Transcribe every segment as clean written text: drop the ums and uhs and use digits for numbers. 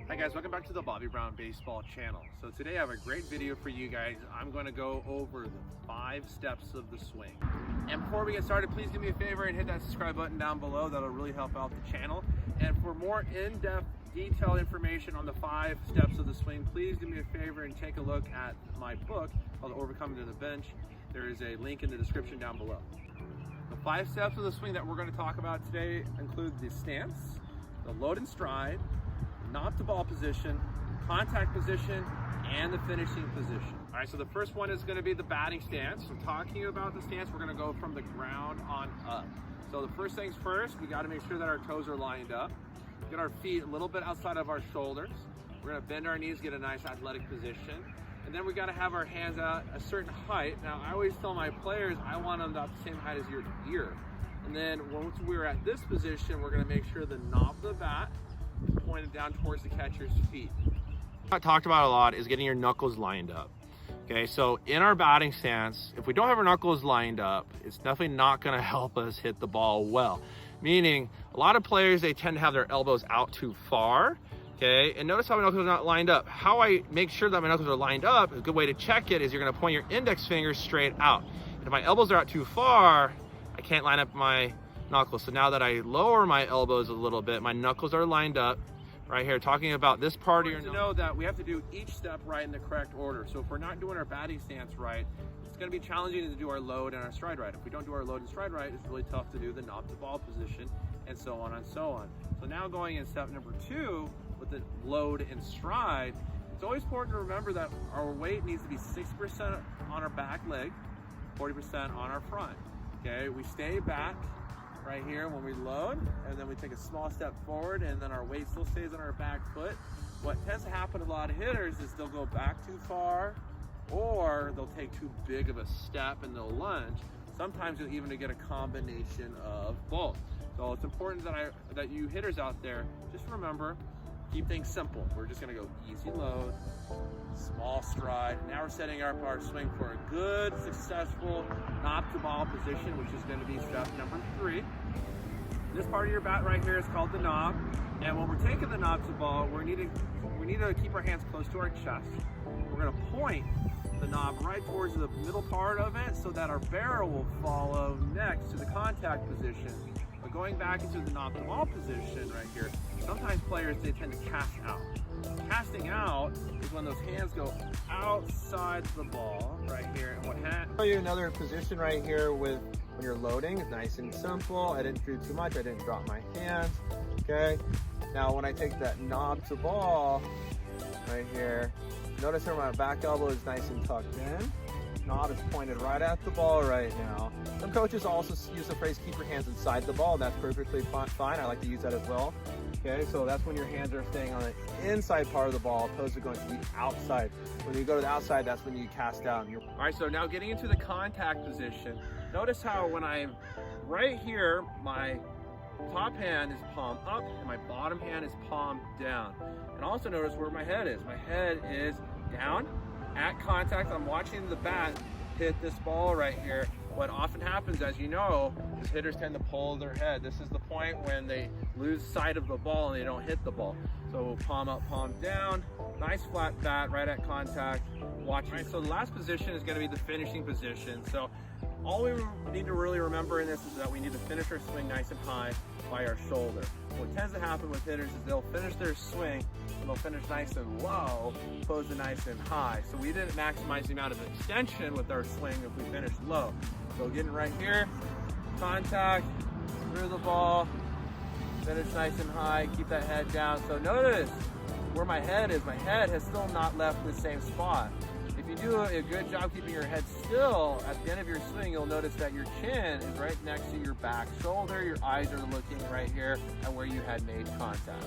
Hi guys, welcome back to the Bobby Brown Baseball channel. So today I have a great video for you guys. I'm going to go over the 5 steps of the swing. And before we get started, please do me a favor and hit that subscribe button down below. That'll really help out the channel. And for more in-depth, detailed information on the 5 steps of the swing, please do me a favor and take a look at my book called Overcoming to the Bench. There is a link in the description down below. The 5 steps of the swing that we're going to talk about today include the stance, the load and stride, knob to ball position, contact position, and the finishing position. All right, so the first one is going to be the batting stance. So talking about the stance, we're going to go from the ground on up. So the first things first, we got to make sure that our toes are lined up. Get our feet a little bit outside of our shoulders. We're going to bend our knees, get a nice athletic position. And then we got to have our hands out a certain height. Now, I always tell my players, I want them about the same height as your ear. And then once we're at this position, we're going to make sure the knob of the bat pointed down towards the catcher's feet. What I talked about a lot is getting your knuckles lined up. Okay, so in our batting stance, if we don't have our knuckles lined up, it's definitely not going to help us hit the ball well. Meaning, a lot of players, they tend to have their elbows out too far. Okay, and notice how my knuckles are not lined up. How I make sure that my knuckles are lined up, a good way to check it is you're going to point your index finger straight out. If my elbows are out too far, I can't line up my knuckles. So now that I lower my elbows a little bit, my knuckles are lined up right here. Talking about this part of your knuckles. To know that we have to do each step right in the correct order. So if we're not doing our batting stance right, it's going to be challenging to do our load and our stride right. If we don't do our load and stride right, it's really tough to do the knob to ball position, and so on and so on. So now going in step number 2 with the load and stride, it's always important to remember that our weight needs to be 60% on our back leg, 40% on our front. Okay, we stay back right here when we load, and then we take a small step forward, and then our weight still stays on our back foot. What tends to happen to a lot of hitters is they'll go back too far, or they'll take too big of a step and they'll lunge. Sometimes you'll even get a combination of both. So it's important that you hitters out there, just remember, keep things simple. We're just gonna go easy load, small stride. Now we're setting up our swing for a good, successful knob to ball position, which is gonna be step number 3. This part of your bat right here is called the knob. And when we're taking the knob to ball, we need to keep our hands close to our chest. We're gonna point the knob right towards the middle part of it so that our barrel will follow next to the contact position. But going back into the knob to ball position right here, sometimes players, they tend to cast out. Casting out is when those hands go outside the ball right here. And I'll show you another position right here with when you're loading. It's nice and simple. I didn't do too much. I didn't drop my hands. Okay. Now when I take that knob to ball right here, notice how my back elbow is nice and tucked in. Knob is pointed right at the ball right now. Some coaches also use the phrase keep your hands inside the ball. That's perfectly fine. I like to use that as well. Okay, so that's when your hands are staying on the inside part of the ball opposed to going to the outside. When you go to the outside, that's when you cast out. All right, so now getting into the contact position. Notice how when I'm right here, my top hand is palm up and my bottom hand is palm down. And also notice where my head is. My head is down at contact. I'm watching the bat hit this ball right here. What often happens, as you know, is hitters tend to pull their head. This is the point when they lose sight of the ball and they don't hit the ball. So palm up, palm down, nice flat bat right at contact, watching. Right, so the last position is going to be the finishing position. So all we need to really remember in this is that we need to finish our swing nice and high by our shoulder. What tends to happen with hitters is they'll finish their swing and they'll finish nice and low opposed to nice and high. So we didn't maximize the amount of extension with our swing if we finished low. So getting right here, contact, through the ball, finish nice and high, keep that head down. So notice where my head is. My head has still not left the same spot. If you do a good job keeping your head still, at the end of your swing, you'll notice that your chin is right next to your back shoulder. Your eyes are looking right here at where you had made contact.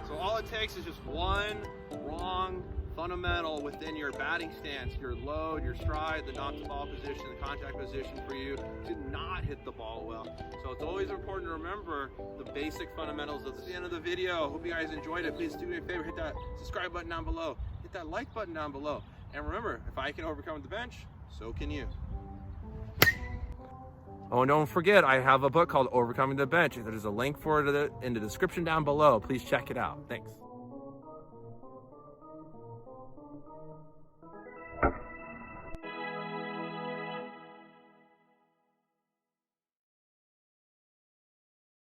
So all it takes is just one wrong fundamental within your batting stance, your load, your stride, the knob to ball position, the contact position for you to not hit the ball well. So it's always important to remember the basic fundamentals. That's the end of the video. Hope you guys enjoyed it. Please do me a favor, hit that subscribe button down below, hit that like button down below. And remember, if I can overcome the bench, so can you. Oh, and don't forget, I have a book called Overcoming the Bench. There's a link for it in the description down below. Please check it out. Thanks.